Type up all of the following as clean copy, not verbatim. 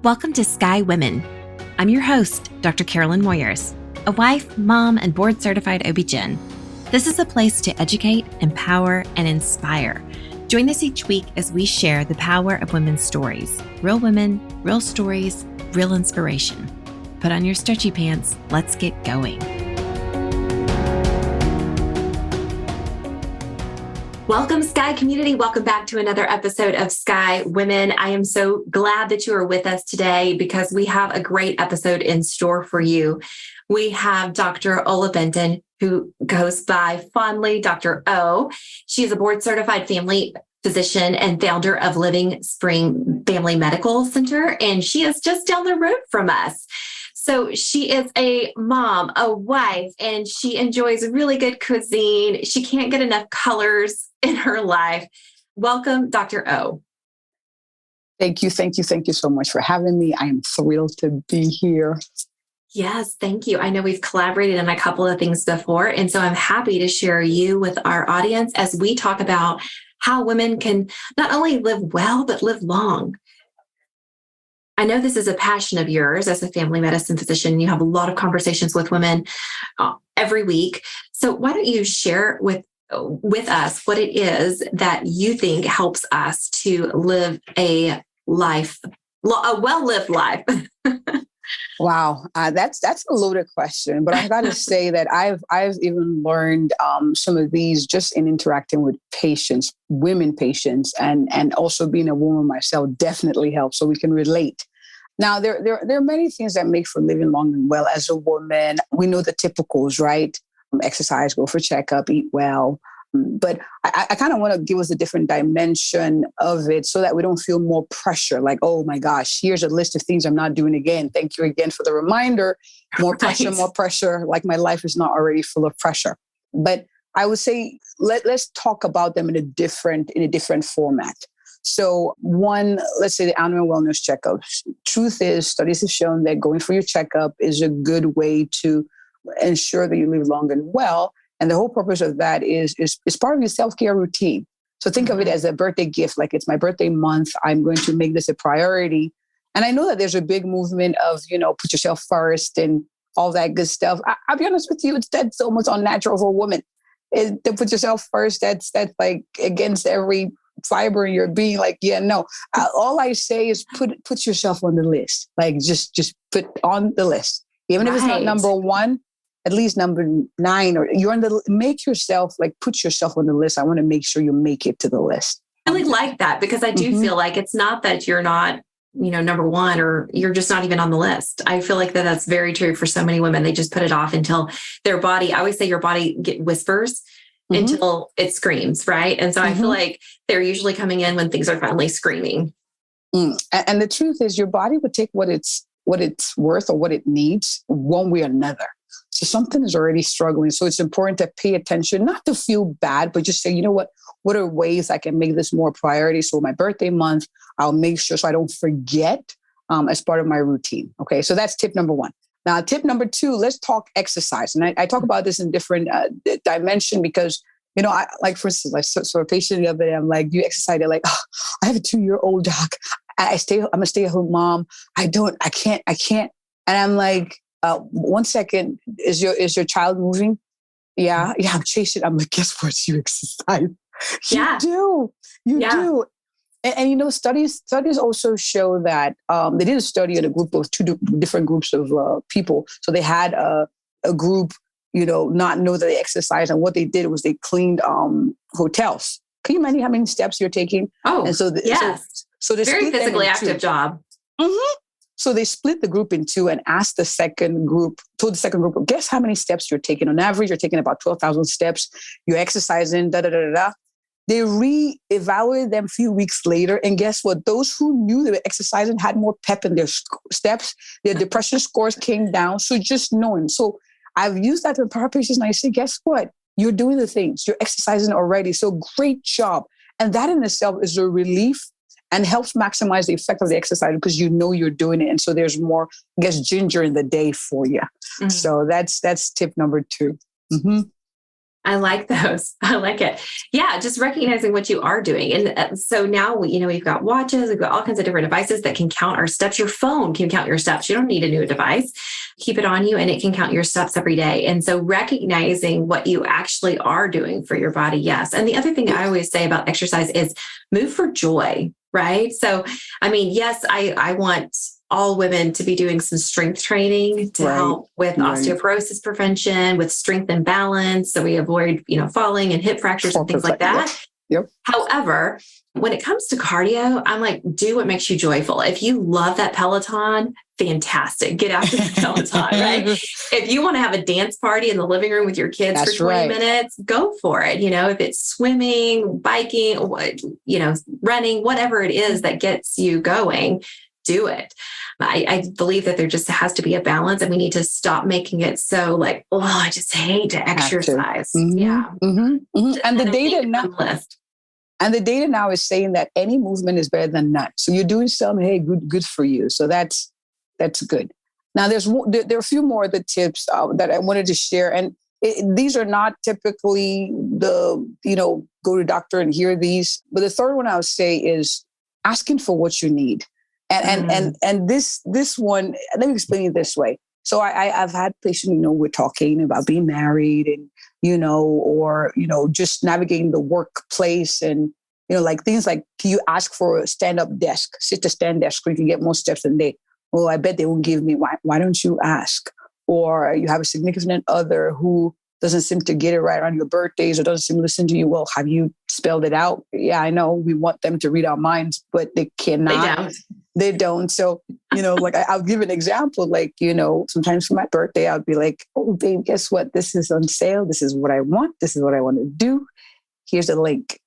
Welcome to Sky Women. I'm your host, Dr. Carolyn Moyers, a wife, mom, and board-certified OB-GYN. This is a place to educate, empower, and inspire. Join us each week as we share the power of women's stories. Real women, real stories, real inspiration. Put on your stretchy pants. Let's get going. Welcome, Sky community. Welcome back to another episode of Sky Women. I am so glad that you are with us today because we have a great episode in store for you. We have Dr. Olabintan, who goes by fondly Dr. O. She is a board-certified family physician and founder of Livingspring Family Medical Center, and she is just down the road from us. So she is a mom, a wife, and she enjoys really good cuisine. She can't get enough colors in her life. Welcome, Dr. O. Thank you so much for having me. I am thrilled to be here. Yes, thank you. I know we've collaborated on a couple of things before, and so I'm happy to share you with our audience as we talk about how women can not only live well, but live long. I know this is a passion of yours as a family medicine physician. You have a lot of conversations with women every week. So why don't you share with us what it is that you think helps us to live a well-lived life? Wow, that's a loaded question, but I got to say that I've even learned some of these just in interacting with patients, women patients, and also being a woman myself definitely helps, so we can relate. Now, there are many things that make for living long and well as a woman. We know the typicals, right? Exercise, go for checkup, eat well. But I kind of want to give us a different dimension of it so that we don't feel more pressure. Like, oh my gosh, here's a list of things I'm not doing again. Thank you again for the reminder. More pressure, like my life is not already full of pressure. But I would say, let's talk about them in a different format. So one, let's say the annual wellness checkup. Truth is, studies have shown that going for your checkup is a good way to ensure that you live long and well. And the whole purpose of that is part of your self-care routine. So think of it as a birthday gift, like it's my birthday month. I'm going to make this a priority. And I know that there's a big movement of, put yourself first and all that good stuff. I'll be honest with you, that's almost unnatural for a woman. To put yourself first, that's like against every fiber in your being. Like, yeah, no. All I say is put yourself on the list. Like just put on the list. Even if it's not number one, at least number 9, or you're on make yourself, like, put yourself on the list. I want to make sure you make it to the list. I really like that because I do feel like it's not that you're not, number one, or you're just not even on the list. I feel like that's very true for so many women. They just put it off until their body, I always say your body whispers until it screams, right? And so I feel like they're usually coming in when things are finally screaming. And the truth is your body would take what it's worth or what it needs one way or another. So something is already struggling. So it's important to pay attention, not to feel bad, but just say, you know what are ways I can make this more priority? So my birthday month, I'll make sure so I don't forget as part of my routine. Okay. So that's tip number 1. Now, tip number 2, let's talk exercise. And I talk about this in different dimension because, for instance, I saw a patient the other day, I'm like, do you exercise? They're like, oh, I have a 2-year-old doc. I'm a stay-at-home mom. I can't. And I'm like, 1 second, is your child moving? Yeah, I'm chasing. I'm like, guess what? You exercise. You do. And studies also show that they did a study in a group of 2 different groups of people. So they had a group, not know that they exercise, and what they did was they cleaned hotels. Can you imagine how many steps you're taking? Oh, and so yes. So they very physically active job. So they split the group in 2 and asked the second group, guess how many steps you're taking? On average, you're taking about 12,000 steps. You're exercising, They re-evaluated them a few weeks later. And guess what? Those who knew they were exercising had more pep in their steps. Their depression scores came down. So just knowing. So I've used that to empower patients. And I say, guess what? You're doing the things. You're exercising already. So great job. And that in itself is a relief and helps maximize the effect of the exercise because you're doing it. And so there's more, ginger in the day for you. So that's tip number 2. I like those. I like it. Yeah, just recognizing what you are doing. And so now we've got watches, we've got all kinds of different devices that can count our steps. Your phone can count your steps. You don't need a new device. Keep it on you and it can count your steps every day. And so recognizing what you actually are doing for your body. Yes. And the other thing I always say about exercise is move for joy, right? So, I mean, yes, I want all women to be doing some strength training to help with osteoporosis prevention, with strength and balance. So we avoid, falling and hip fractures and things like that. Yep. However, when it comes to cardio, I'm like, do what makes you joyful. If you love that Peloton, fantastic. Get after the Peloton, right? If you want to have a dance party in the living room with your kids for 20 minutes, go for it. If it's swimming, biking, running, whatever it is that gets you going, do it. I believe that there just has to be a balance and we need to stop making it so like, oh, I just hate to exercise. Mm-hmm. Yeah. Mm-hmm. Mm-hmm. And the data now is saying that any movement is better than none. So you're doing some, hey, good for you. So that's good. Now there are a few more of the tips that I wanted to share. And these are not typically go to doctor and hear these. But the third one I would say is asking for what you need. And this one, let me explain it this way. So I've had patients, we're talking about being married and, or just navigating the workplace and, like things like, can you ask for a stand-up desk, sit-to-stand desk, so you can get more steps than they, oh, I bet they won't give me. Why don't you ask? Or you have a significant other who doesn't seem to get it right on your birthdays or doesn't seem to listen to you. Well, have you spelled it out? Yeah, I know we want them to read our minds, but they cannot. They don't. So, like I'll give an example, like, sometimes for my birthday, I'll be like, oh, babe, guess what? This is on sale. This is what I want. This is what I want to do. Here's a link.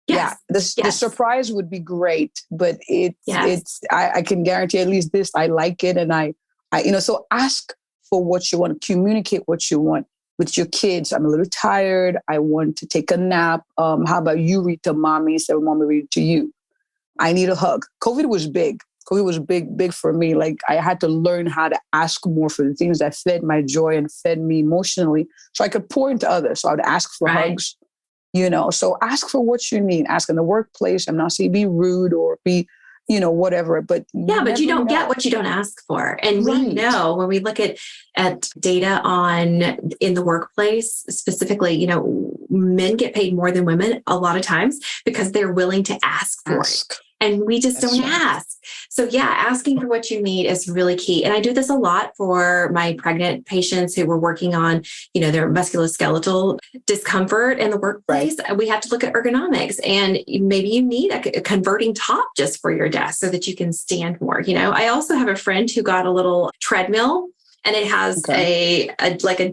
Yes. Yeah. The surprise would be great, but I can guarantee at least this, I like it. And I so ask for what you want, communicate what you want. With your kids, I'm a little tired. I want to take a nap. How about you read to mommy instead of mommy read to you? I need a hug. COVID was big. COVID was big for me. Like I had to learn how to ask more for the things that fed my joy and fed me emotionally so I could pour into others. So I would ask for hugs, so ask for what you need. Ask in the workplace. I'm not saying be rude or be, whatever, but but you don't get what you don't ask for. And we know when we look at data in the workplace, specifically, men get paid more than women a lot of times because they're willing to ask for it. And we just don't ask. So asking for what you need is really key. And I do this a lot for my pregnant patients who were working on, their musculoskeletal discomfort in the workplace. Right. We have to look at ergonomics and maybe you need a converting top just for your desk so that you can stand more. I also have a friend who got a little treadmill and it has a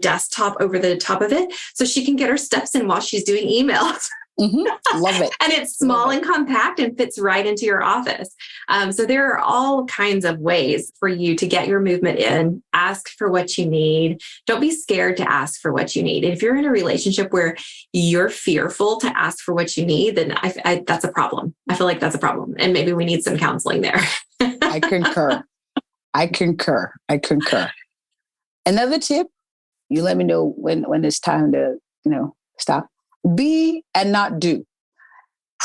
desktop over the top of it. So she can get her steps in while she's doing emails. Mm-hmm. Love it. And it's small and compact and fits right into your office. So there are all kinds of ways for you to get your movement in. Ask for what you need. Don't be scared to ask for what you need. And if you're in a relationship where you're fearful to ask for what you need, then that's a problem. I feel like that's a problem. And maybe we need some counseling there. I concur. Another tip, you let me know when it's time to, stop. Be and not do.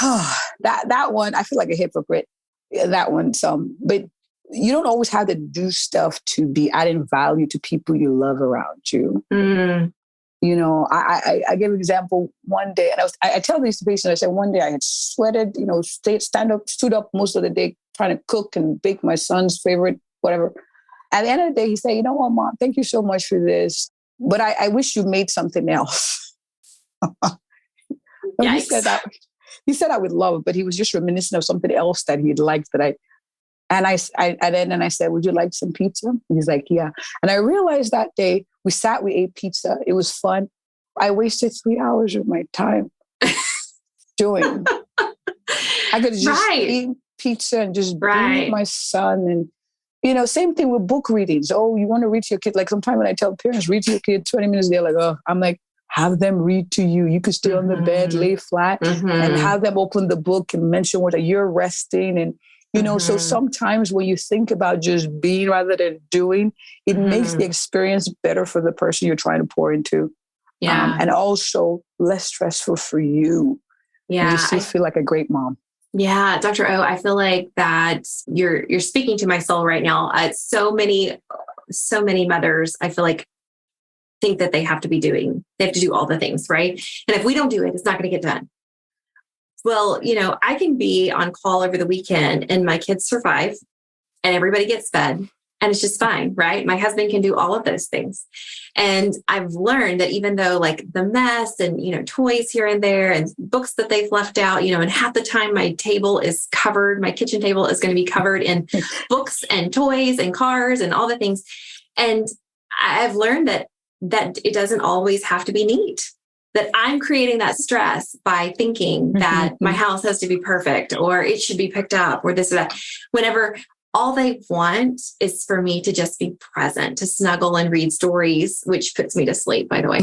That one, I feel like a hypocrite. That one, but you don't always have to do stuff to be adding value to people you love around you. Mm. I give an example one day, and I tell these to patients, I said one day I had sweated, stood up most of the day trying to cook and bake my son's favorite, whatever. At the end of the day, he said, you know what, Mom, thank you so much for this, but I wish you made something else. He said I would love it, but he was just reminiscent of something else that he'd liked and I said, would you like some pizza? He's like, yeah. And I realized that day we ate pizza. It was fun. I wasted 3 hours of my time doing. I could just eat pizza and just be with my son. And, same thing with book readings. Oh, you want to read to your kid? Like sometimes when I tell parents, read to your kid 20 minutes, they're like, oh, I'm like, have them read to you. You could stay on the bed, lay flat, and have them open the book and mention what you're resting. And, so sometimes when you think about just being rather than doing, it makes the experience better for the person you're trying to pour into. Yeah. And also less stressful for you. And you Yeah. still feel like a great mom. Yeah. Dr. O, I feel like that you're speaking to my soul right now. So many mothers, I feel like, think that they have to do all the things, right? And if we don't do it, it's not going to get done. Well, I can be on call over the weekend and my kids survive and everybody gets fed and it's just fine, right? My husband can do all of those things. And I've learned that even though like the mess and, toys here and there and books that they've left out, and half the time my table is covered, my kitchen table is going to be covered in books and toys and cars and all the things. And I've learned that it doesn't always have to be neat. That I'm creating that stress by thinking that my house has to be perfect or it should be picked up or this or that. Whenever all they want is for me to just be present, to snuggle and read stories, which puts me to sleep, by the way,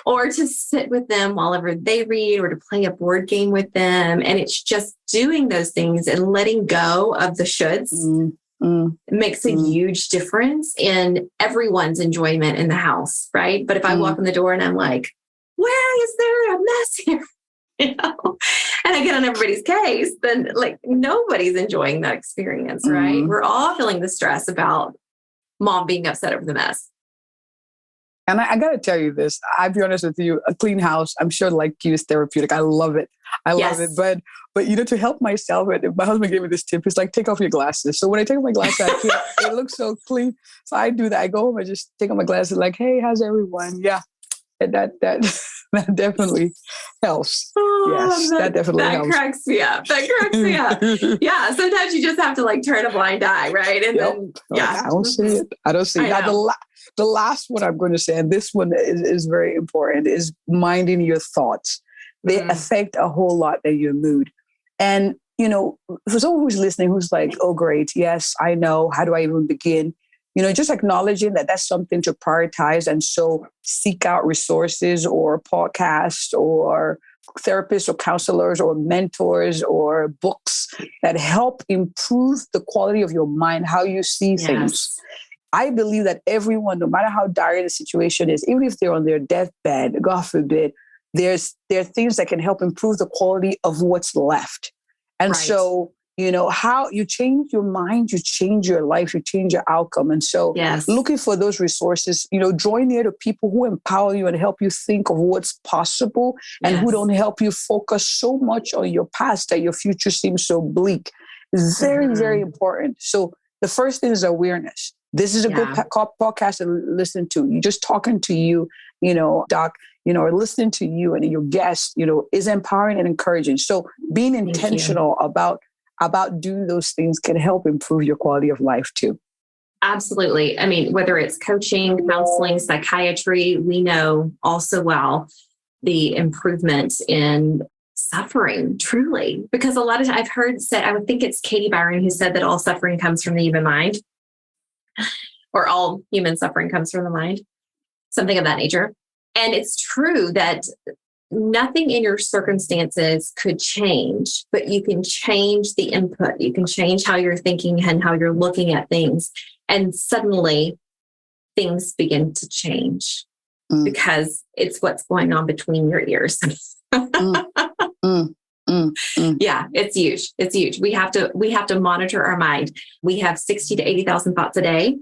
or to sit with them while they read or to play a board game with them. And it's just doing those things and letting go of the shoulds. It makes a huge difference in everyone's enjoyment in the house, right? But if I walk in the door and I'm like, where is there a mess here? And I get on everybody's case, then like nobody's enjoying that experience, right? We're all feeling the stress about mom being upset over the mess. And I got to tell you this, I'll be honest with you, a clean house, I'm sure like you is therapeutic. I love it. I love it. But to help myself, my husband gave me this tip. He's like, take off your glasses. So when I take off my glasses, it looks so clean. So I do that. I go home and just take off my glasses like, hey, how's everyone? Yeah. That definitely helps. Yes, that definitely helps. That cracks me up. Yeah. Sometimes you just have to like turn a blind eye, right? And then, yeah. I don't see it. Now, the last one I'm going to say, and this one is very important, is minding your thoughts. They affect a whole lot in your mood. And, for someone who's listening, who's like, oh, great. Yes, I know. How do I even begin? Just acknowledging that that's something to prioritize. And so seek out resources or podcasts or therapists or counselors or mentors or books that help improve the quality of your mind, how you see things. I believe that everyone, no matter how dire the situation is, even if they're on their deathbed, God forbid, there are things that can help improve the quality of what's left. And so, how you change your mind, you change your life, you change your outcome. And so looking for those resources, draw near to people who empower you and help you think of what's possible and who don't help you focus so much on your past that your future seems so bleak. It's very, very important. So the first thing is awareness. This is a good podcast to listen to. You're just talking to you, Doc, or listening to you and your guest, is empowering and encouraging. So being intentional about doing those things can help improve your quality of life too. Absolutely. I mean, whether it's coaching, counseling, psychiatry, we know also well the improvements in suffering, truly. Because a lot of times I've heard said, I would think it's Katie Byron who said that all suffering comes from the human mind, or all human suffering comes from the mind, something of that nature. And it's true that nothing in your circumstances could change, but you can change the input. You can change how you're thinking and how you're looking at things. And suddenly things begin to change because it's what's going on between your ears. Yeah, it's huge. It's huge. We have to monitor our mind. We have 60 to 80,000 thoughts a day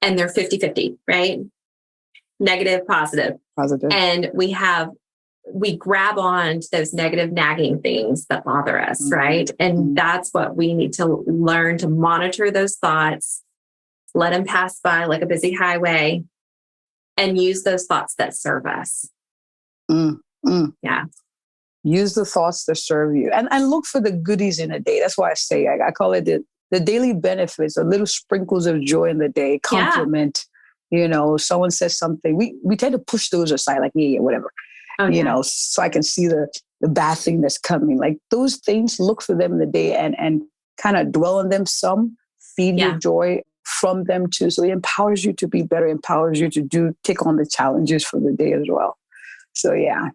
and they're 50-50, right? Negative, positive. And we grab on to those negative nagging things that bother us, right? And that's what we need to learn, to monitor those thoughts, let them pass by like a busy highway, and use those thoughts that serve us. Yeah. Use the thoughts that serve you and look for the goodies in a day. That's why I say, I call it the daily benefits, or little sprinkles of joy in the day, compliment. Someone says something, we tend to push those aside, like, yeah, whatever. So I can see the bad thing that's coming. Like those things, look for them in the day and kind of dwell on them some, feed your joy from them too. So it empowers you to be better, empowers you to take on the challenges for the day as well. So yeah.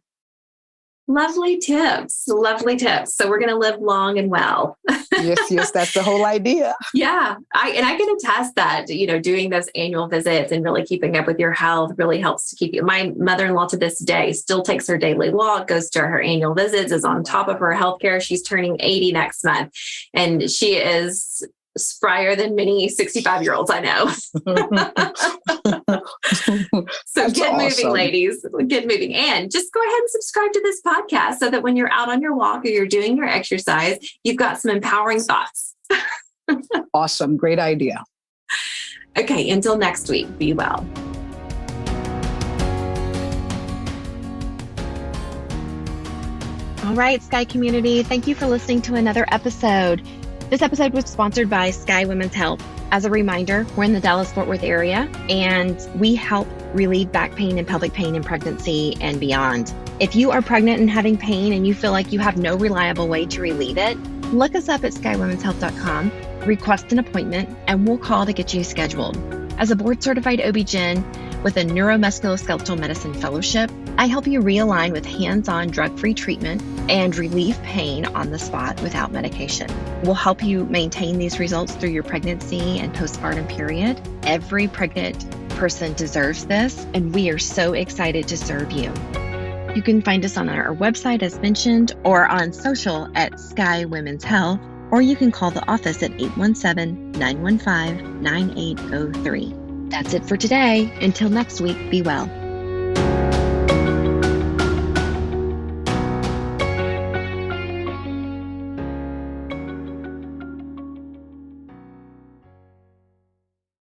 Lovely tips. Lovely tips. So we're going to live long and well. Yes, that's the whole idea. Yeah. I can attest that, doing those annual visits and really keeping up with your health really helps to keep you. My mother-in-law to this day still takes her daily walk, goes to her annual visits, is on top of her healthcare. She's turning 80 next month, and she is sprier than many 65-year-olds I know. So That's get moving, awesome. ladies. Get moving. And just go ahead and subscribe to this podcast so that when you're out on your walk or you're doing your exercise, you've got some empowering thoughts. Awesome. Great idea. Okay, until next week, be well. All right, Sky community, thank you for listening to another episode. This episode was sponsored by Sky Women's Health. As a reminder, we're in the Dallas-Fort Worth area, and we help relieve back pain and pelvic pain in pregnancy and beyond. If you are pregnant and having pain and you feel like you have no reliable way to relieve it, look us up at skywomenshealth.com, request an appointment, and we'll call to get you scheduled. As a board-certified OB-GYN with a neuromusculoskeletal medicine fellowship, I help you realign with hands-on drug-free treatment and relieve pain on the spot without medication. We'll help you maintain these results through your pregnancy and postpartum period. Every pregnant person deserves this, and we are so excited to serve you. You can find us on our website, as mentioned, or on social at Sky Women's Health, or you can call the office at 817-915-9803. That's it for today. Until next week, be well.